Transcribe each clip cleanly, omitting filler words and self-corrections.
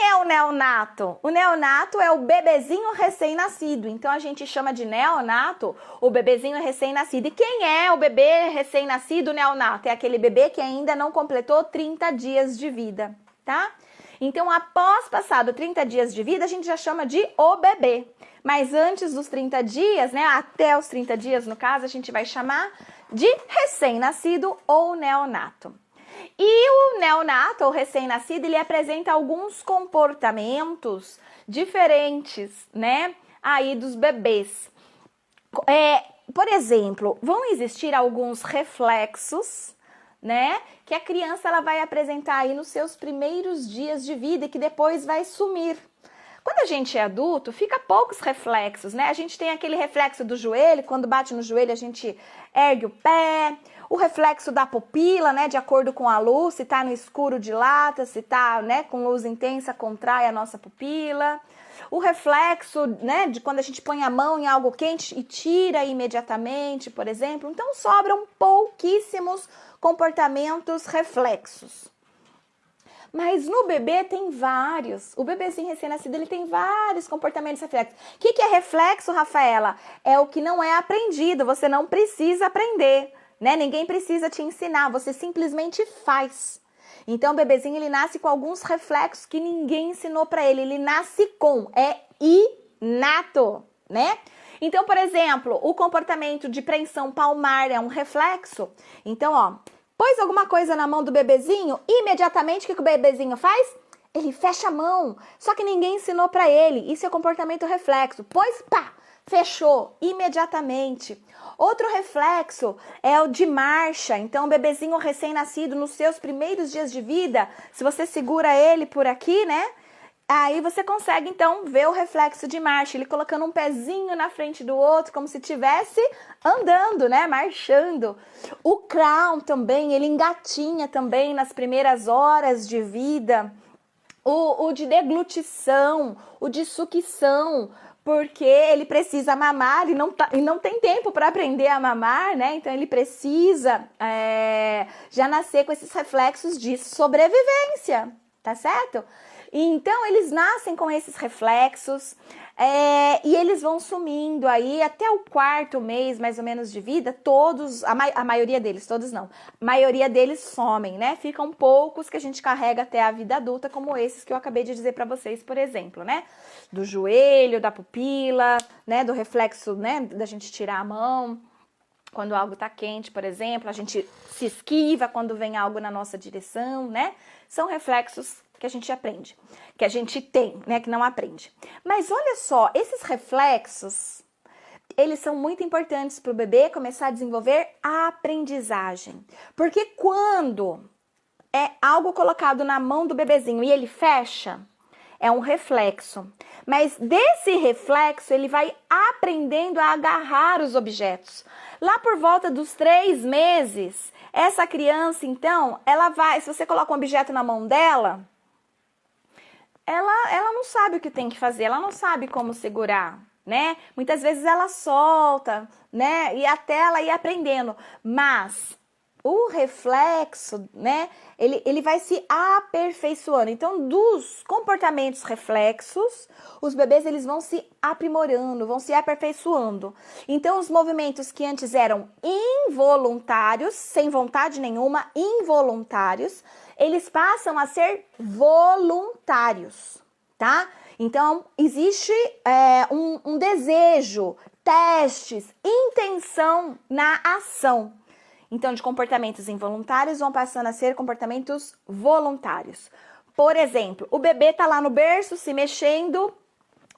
é o neonato? O neonato é o bebezinho recém-nascido. Então, a gente chama de neonato o bebezinho recém-nascido. E quem é o bebê recém-nascido neonato? É aquele bebê que ainda não completou 30 dias de vida, tá? Então, após passado 30 dias de vida, a gente já chama de o bebê. Mas antes dos 30 dias, né, até os 30 dias, no caso, a gente vai chamar de recém-nascido ou neonato. E o neonato, ou recém-nascido, ele apresenta alguns comportamentos diferentes, né, aí dos bebês. Por exemplo, vão existir alguns reflexos, né, que a criança ela vai apresentar aí nos seus primeiros dias de vida e que depois vai sumir. Quando a gente é adulto, fica poucos reflexos, né? A gente tem aquele reflexo do joelho, quando bate no joelho a gente ergue o pé, o reflexo da pupila, né, de acordo com a luz, se tá no escuro dilata, se tá, né, com luz intensa contrai a nossa pupila. O reflexo, né, de quando a gente põe a mão em algo quente e tira imediatamente, por exemplo. Então sobram pouquíssimos comportamentos reflexos. Mas no bebê tem vários. O bebezinho recém-nascido ele tem vários comportamentos reflexos. O que é reflexo, Rafaela? É o que não é aprendido. Você não precisa aprender, né? Ninguém precisa te ensinar. Você simplesmente faz. Então o bebezinho ele nasce com alguns reflexos que ninguém ensinou para ele. Ele nasce com, é inato, né? Então, por exemplo, o comportamento de preensão palmar é um reflexo. Então, ó, pôs alguma coisa na mão do bebezinho, imediatamente o que o bebezinho faz? Ele fecha a mão, só que ninguém ensinou para ele. Isso é comportamento reflexo. Pôs, pá, fechou imediatamente. Outro reflexo é o de marcha. Então, o bebezinho recém-nascido, nos seus primeiros dias de vida, se você segura ele por aqui, né? Aí você consegue, então, ver o reflexo de marcha, ele colocando um pezinho na frente do outro, como se estivesse andando, né, marchando. O clown também, ele engatinha também nas primeiras horas de vida. O de deglutição, o de sucção, porque ele precisa mamar e não tem tempo para aprender a mamar, né? Então, ele precisa já nascer com esses reflexos de sobrevivência, tá certo? Então, eles nascem com esses reflexos e eles vão sumindo aí até o 4º mês, mais ou menos, de vida. Todos, a maioria deles, todos não. A maioria deles somem, né? Ficam poucos que a gente carrega até a vida adulta, como esses que eu acabei de dizer para vocês, por exemplo, né? Do joelho, da pupila, né? Do reflexo, né? Da gente tirar a mão. Quando algo tá quente, por exemplo, a gente se esquiva quando vem algo na nossa direção, né? São reflexos que a gente aprende, que a gente tem, né, que não aprende. Mas olha só, esses reflexos, eles são muito importantes para o bebê começar a desenvolver a aprendizagem. Porque quando é algo colocado na mão do bebezinho e ele fecha, é um reflexo. Mas desse reflexo, ele vai aprendendo a agarrar os objetos. Lá por volta dos 3 meses, essa criança, então, ela vai, se você coloca um objeto na mão dela, ela não sabe o que tem que fazer, ela não sabe como segurar, né? Muitas vezes ela solta, né? E até ela ir aprendendo. Mas o reflexo, né? Ele vai se aperfeiçoando. Então, dos comportamentos reflexos, os bebês eles vão se aprimorando, vão se aperfeiçoando. Então, os movimentos que antes eram involuntários, sem vontade nenhuma, involuntários, eles passam a ser voluntários, tá? Então, existe um desejo, testes, intenção na ação. Então, de comportamentos involuntários vão passando a ser comportamentos voluntários. Por exemplo, o bebê tá lá no berço se mexendo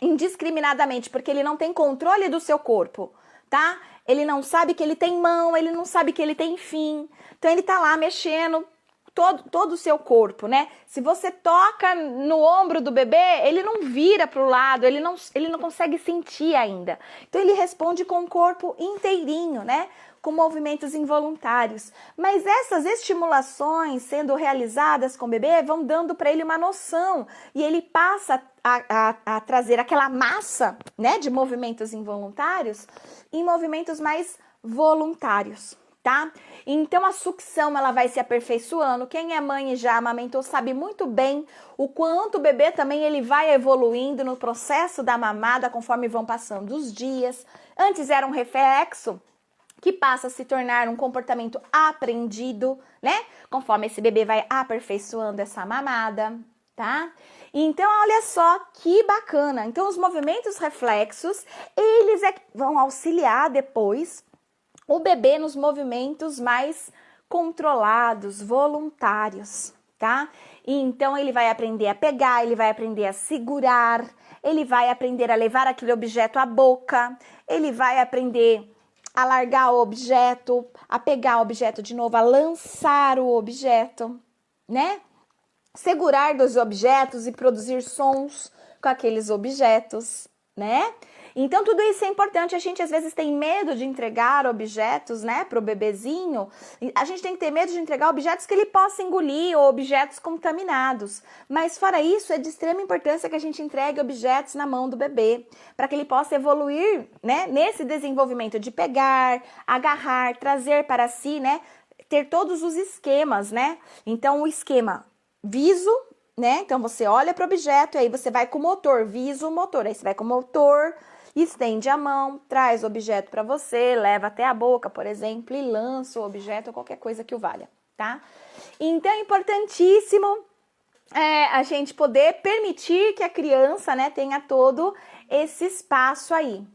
indiscriminadamente, porque ele não tem controle do seu corpo, tá? Ele não sabe que ele tem mão, ele não sabe que ele tem fim. Então, ele tá lá mexendo todo o seu corpo, né? Se você toca no ombro do bebê, ele não vira para o lado, ele não consegue sentir ainda. Então, ele responde com o corpo inteirinho, né? Com movimentos involuntários. Mas essas estimulações sendo realizadas com o bebê vão dando para ele uma noção e ele passa a trazer aquela massa, né, de movimentos involuntários em movimentos mais voluntários. tá? Então a sucção ela vai se aperfeiçoando. Quem é mãe e já amamentou sabe muito bem o quanto o bebê também ele vai evoluindo no processo da mamada conforme vão passando os dias. Antes era um reflexo que passa a se tornar um comportamento aprendido, né? Conforme esse bebê vai aperfeiçoando essa mamada, tá? Então, olha só que bacana. Então, os movimentos reflexos, eles vão auxiliar depois o bebê nos movimentos mais controlados, voluntários, tá? E então ele vai aprender a pegar, ele vai aprender a segurar, ele vai aprender a levar aquele objeto à boca, ele vai aprender a largar o objeto, a pegar o objeto de novo, a lançar o objeto, né? Segurar dos objetos e produzir sons com aqueles objetos, né? Então, tudo isso é importante. A gente, às vezes, tem medo de entregar objetos, né, pro bebezinho. A gente tem que ter medo de entregar objetos que ele possa engolir ou objetos contaminados. Mas, fora isso, é de extrema importância que a gente entregue objetos na mão do bebê, para que ele possa evoluir, né, nesse desenvolvimento de pegar, agarrar, trazer para si, né, ter todos os esquemas, né? Então, o esquema viso, né? Então, você olha para o objeto, aí você vai com o motor, viso, motor. Aí você vai com o motor, estende a mão, traz o objeto para você, leva até a boca, por exemplo, e lança o objeto ou qualquer coisa que o valha, tá? Então, é importantíssimo a gente poder permitir que a criança, né, tenha todo esse espaço aí.